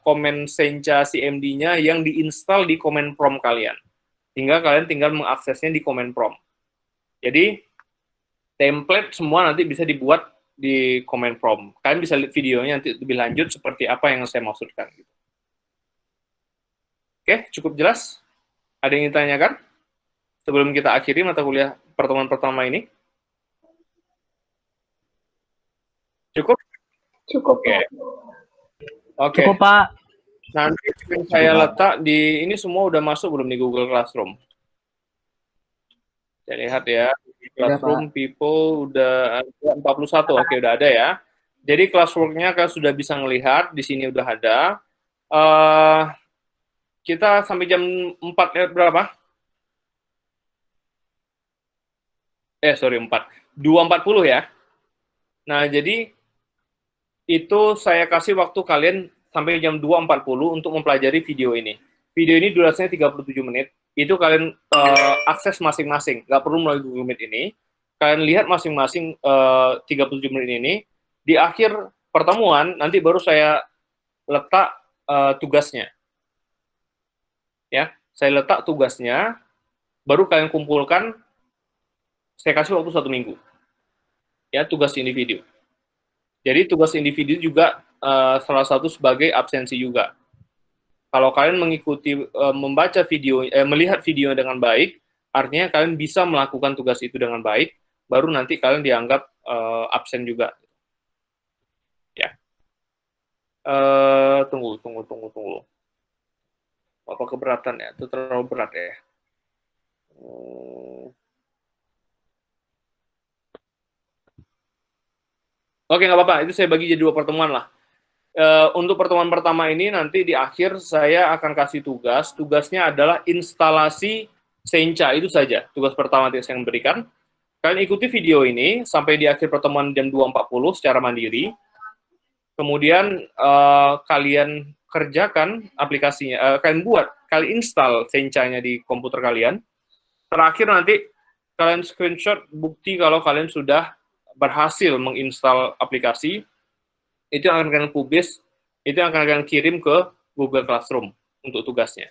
Command Sencha CMD-nya yang diinstal di command prompt kalian. Kalian tinggal mengaksesnya di command prompt. Jadi, template semua nanti bisa dibuat di command prompt. Kalian bisa lihat videonya nanti lebih lanjut seperti apa yang saya maksudkan. Oke, cukup jelas? Ada yang ingin ditanyakan? Sebelum kita akhiri mata kuliah pertemuan pertama ini? Cukup? Cukup. Oke. Cukup, Pak. Nanti saya letak di, ini semua udah masuk belum di Google Classroom? Saya lihat ya, Classroom people udah 41, oke udah ada ya. Jadi classwork-nya kalian sudah bisa melihat, di sini udah ada. Kita sampai jam 4 berapa? 2.40 ya. Nah, jadi itu saya kasih waktu kalian sampai jam 2.40 untuk mempelajari video ini. Video ini durasinya 37 menit. Itu kalian akses masing-masing. Nggak perlu melalui Google Meet ini. Kalian lihat masing-masing 37 menit ini. Di akhir pertemuan, nanti baru saya letak tugasnya. Ya, saya letak tugasnya, baru kalian kumpulkan, saya kasih waktu 1 minggu. Ya, tugas individu. Jadi tugas individu juga salah satu sebagai absensi juga. Kalau kalian mengikuti, membaca video, melihat video dengan baik, artinya kalian bisa melakukan tugas itu dengan baik, baru nanti kalian dianggap absen juga. Ya. Tunggu. Apa keberatan ya? Itu terlalu berat ya. Oke, nggak apa-apa. Itu saya bagi jadi 2 pertemuan lah. Untuk pertemuan pertama ini, nanti di akhir saya akan kasih tugas. Tugasnya adalah instalasi Sencha, itu saja. Tugas pertama yang saya berikan. Kalian ikuti video ini sampai di akhir pertemuan jam 2.40 secara mandiri. Kemudian kalian kerjakan aplikasinya, kalian install Sencha-nya di komputer kalian. Terakhir nanti kalian screenshot bukti kalau kalian sudah berhasil menginstal aplikasi. Itu yang akan kalian publish, itu yang akan kalian kirim ke Google Classroom untuk tugasnya.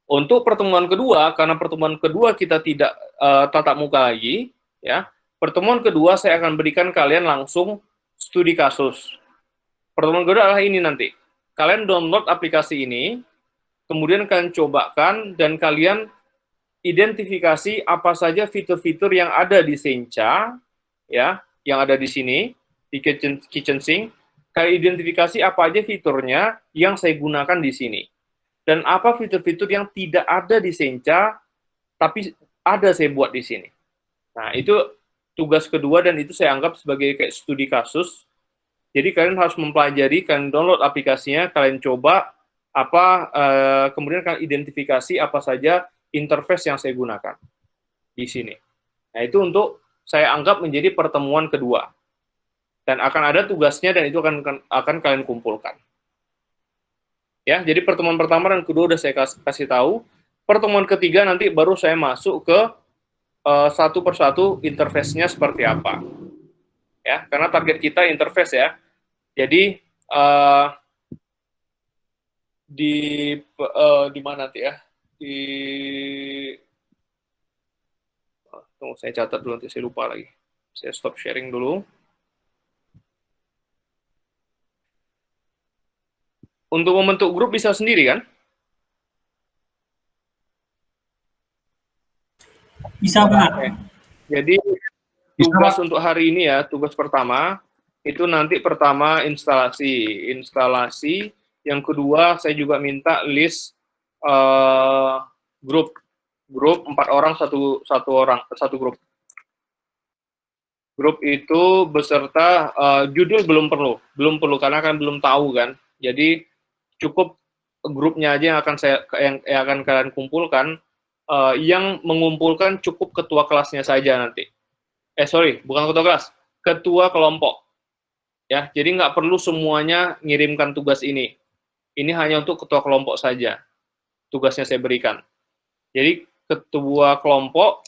Untuk pertemuan kedua, karena pertemuan kedua kita tidak tatap muka lagi, ya. Pertemuan kedua saya akan berikan kalian langsung studi kasus. Pertemuan kedua adalah ini nanti. Kalian download aplikasi ini, kemudian kalian cobakan, dan kalian identifikasi apa saja fitur-fitur yang ada di Sencha, ya, yang ada di sini, di kitchen sink. Kalian identifikasi apa aja fiturnya yang saya gunakan di sini. Dan apa fitur-fitur yang tidak ada di Sencha, tapi ada saya buat di sini. Nah, itu tugas kedua, dan itu saya anggap sebagai kayak studi kasus. Jadi kalian harus mempelajari, kalian download aplikasinya, kalian coba kemudian kalian identifikasi apa saja interface yang saya gunakan di sini. Nah, itu untuk saya anggap menjadi pertemuan kedua. Dan akan ada tugasnya, dan itu akan kalian kumpulkan. Ya, jadi pertemuan pertama dan kedua udah saya kasih tahu. Pertemuan ketiga nanti baru saya masuk ke satu persatu interface-nya seperti apa. Ya, karena target kita interface ya. Jadi di mana nanti ya? Tunggu, saya catat dulu, nanti saya lupa lagi. Saya stop sharing dulu. Untuk membentuk grup bisa sendiri kan? Bisa, Pak. Oke. Jadi tugas untuk hari ini ya, tugas pertama itu nanti pertama instalasi. Yang kedua saya juga minta list grup 4 orang satu grup. Grup itu beserta judul belum perlu karena kan belum tahu kan. Jadi cukup grupnya aja yang akan kalian kumpulkan. Yang mengumpulkan cukup ketua kelasnya saja nanti. Bukan ketua kelas, ketua kelompok. Ya, jadi nggak perlu semuanya ngirimkan tugas ini. Ini hanya untuk ketua kelompok saja. Tugasnya saya berikan. Jadi ketua kelompok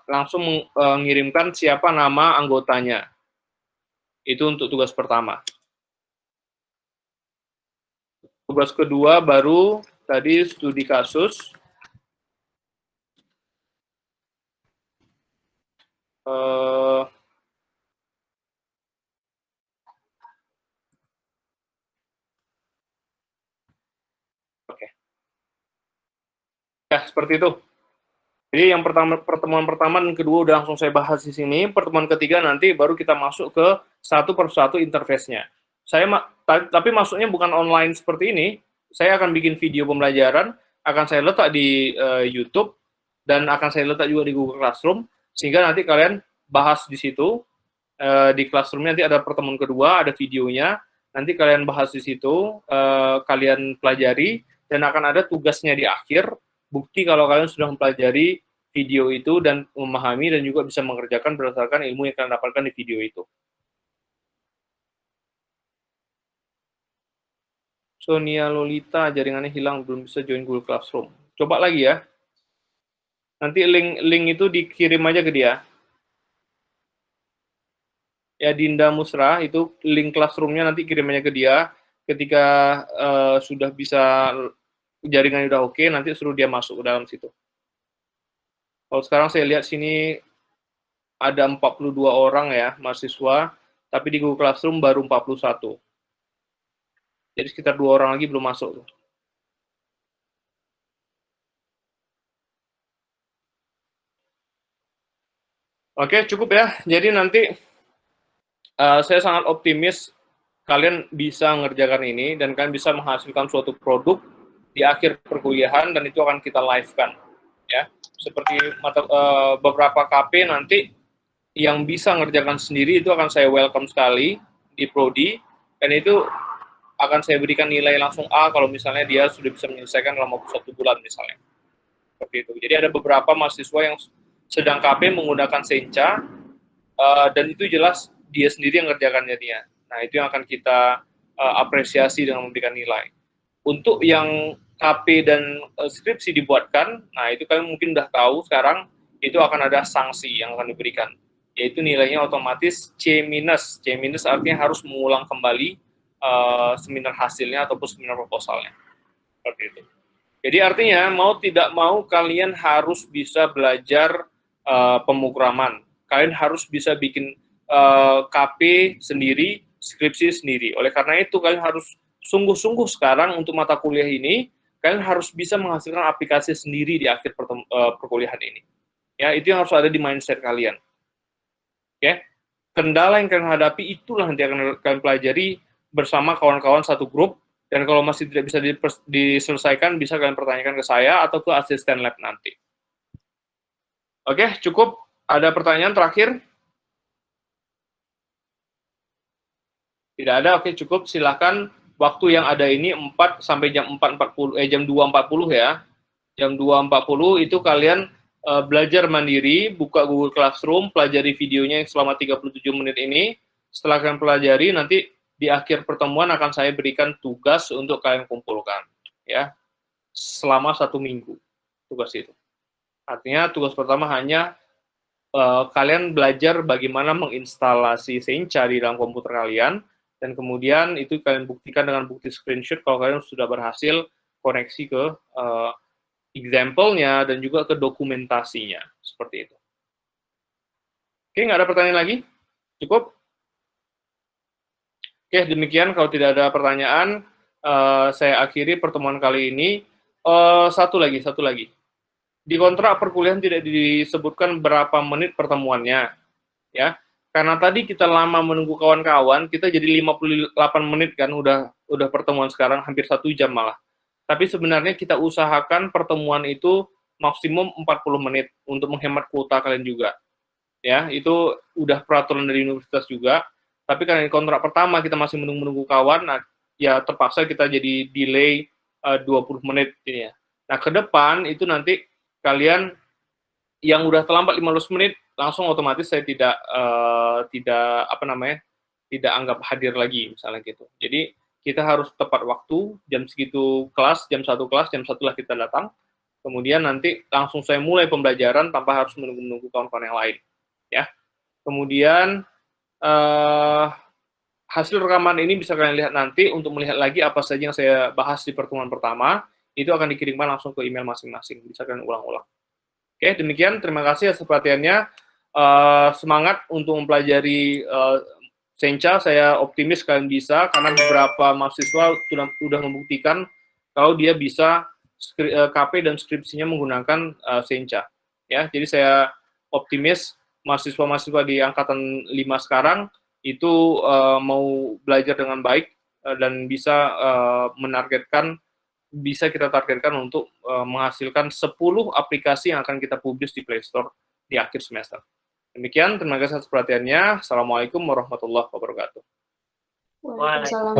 langsung mengirimkan siapa nama anggotanya. Itu untuk tugas pertama. Tugas kedua baru tadi studi kasus. Oke. Ya, seperti itu. Jadi yang pertemuan pertama dan kedua udah langsung saya bahas di sini. Pertemuan ketiga nanti baru kita masuk ke satu persatu interface-nya. Tapi masuknya bukan online seperti ini. Saya akan bikin video pembelajaran, akan saya letak di YouTube, dan akan saya letak juga di Google Classroom, sehingga nanti kalian bahas di situ. Di Classroom nanti ada pertemuan kedua, ada videonya, nanti kalian bahas di situ, kalian pelajari, dan akan ada tugasnya di akhir, bukti kalau kalian sudah mempelajari video itu dan memahami dan juga bisa mengerjakan berdasarkan ilmu yang kalian dapatkan di video itu. Sonia Lolita, jaringannya hilang, belum bisa join Google Classroom. Coba lagi ya. Nanti link itu dikirim aja ke dia. Ya, Dinda Musra, itu link Classroom-nya nanti kirim aja ke dia. Ketika sudah bisa, jaringannya udah oke, nanti suruh dia masuk ke dalam situ. Kalau sekarang saya lihat sini ada 42 orang ya, mahasiswa, tapi di Google Classroom baru 41. Jadi sekitar 2 orang lagi belum masuk. Oke, cukup ya. Jadi nanti saya sangat optimis kalian bisa mengerjakan ini dan kalian bisa menghasilkan suatu produk di akhir perkuliahan dan itu akan kita live-kan. Ya, seperti beberapa KP nanti yang bisa mengerjakan sendiri itu akan saya welcome sekali di Prodi, dan itu akan saya berikan nilai langsung A kalau misalnya dia sudah bisa menyelesaikan dalam waktu 1 bulan misalnya. Seperti itu. Jadi ada beberapa mahasiswa yang sedang KP menggunakan Sencha, dan itu jelas dia sendiri yang mengerjakannya dia. Nah, itu yang akan kita apresiasi dengan memberikan nilai. Untuk yang KP dan skripsi dibuatkan, nah itu kalian mungkin udah tahu sekarang, itu akan ada sanksi yang akan diberikan. Yaitu nilainya otomatis C-. C- artinya harus mengulang kembali seminar hasilnya ataupun seminar proposalnya. Seperti itu. Jadi artinya mau tidak mau kalian harus bisa belajar pemrograman. Kalian harus bisa bikin KP sendiri, skripsi sendiri. Oleh karena itu kalian harus sungguh-sungguh sekarang untuk mata kuliah ini, kalian harus bisa menghasilkan aplikasi sendiri di akhir perkuliahan ini. Ya, itu yang harus ada di mindset kalian. Oke. Kendala yang kalian hadapi itulah nanti akan kalian pelajari bersama kawan-kawan satu grup, dan kalau masih tidak bisa diselesaikan, bisa kalian pertanyakan ke saya atau ke asisten lab nanti. Oke, cukup. Ada pertanyaan terakhir? Tidak ada, oke, cukup. Silakan. Waktu yang ada ini 4 sampai jam 4.40, jam 2.40 ya. Jam 2.40 itu kalian belajar mandiri, buka Google Classroom, pelajari videonya selama 37 menit ini. Setelah kalian pelajari, nanti di akhir pertemuan akan saya berikan tugas untuk kalian kumpulkan, ya, selama 1 minggu tugas itu. Artinya tugas pertama hanya kalian belajar bagaimana menginstalasi Sencha di dalam komputer kalian, Dan kemudian itu kalian buktikan dengan bukti screenshot kalau kalian sudah berhasil koneksi ke example-nya dan juga ke dokumentasinya. Seperti itu. Oke, nggak ada pertanyaan lagi? Cukup? Oke, demikian. Kalau tidak ada pertanyaan, saya akhiri pertemuan kali ini. Satu lagi. Di kontrak perkuliahan tidak disebutkan berapa menit pertemuannya, ya. Karena tadi kita lama menunggu kawan-kawan, kita jadi 58 menit kan, udah pertemuan sekarang, hampir 1 jam malah. Tapi sebenarnya kita usahakan pertemuan itu maksimum 40 menit untuk menghemat kuota kalian juga. Ya, itu udah peraturan dari universitas juga. Tapi karena di kontrak pertama kita masih menunggu kawan, nah ya terpaksa kita jadi delay 20 menit ini ya. Nah, ke depan itu nanti kalian yang udah terlambat 15 menit langsung otomatis saya tidak anggap hadir lagi misalnya gitu. Jadi kita harus tepat waktu, jam segitu kelas, jam 1 kelas, jam 1 lah kita datang. Kemudian nanti langsung saya mulai pembelajaran tanpa harus menunggu kawan-kawan yang lain. Ya. Kemudian hasil rekaman ini bisa kalian lihat nanti untuk melihat lagi apa saja yang saya bahas di pertemuan pertama, itu akan dikirimkan langsung ke email masing-masing. Bisa kalian ulang-ulang. Oke, demikian. Terima kasih atas perhatiannya. Semangat untuk mempelajari Sencha. Saya optimis kalian bisa, karena beberapa mahasiswa sudah membuktikan kalau dia bisa KP dan skripsinya menggunakan Sencha. Ya, jadi saya optimis mahasiswa-mahasiswa di angkatan 5 sekarang itu mau belajar dengan baik dan bisa kita targetkan untuk menghasilkan 10 aplikasi yang akan kita publish di Play Store di akhir semester. Demikian, terima kasih atas perhatiannya. Assalamualaikum warahmatullahi wabarakatuh. Waalaikumsalam.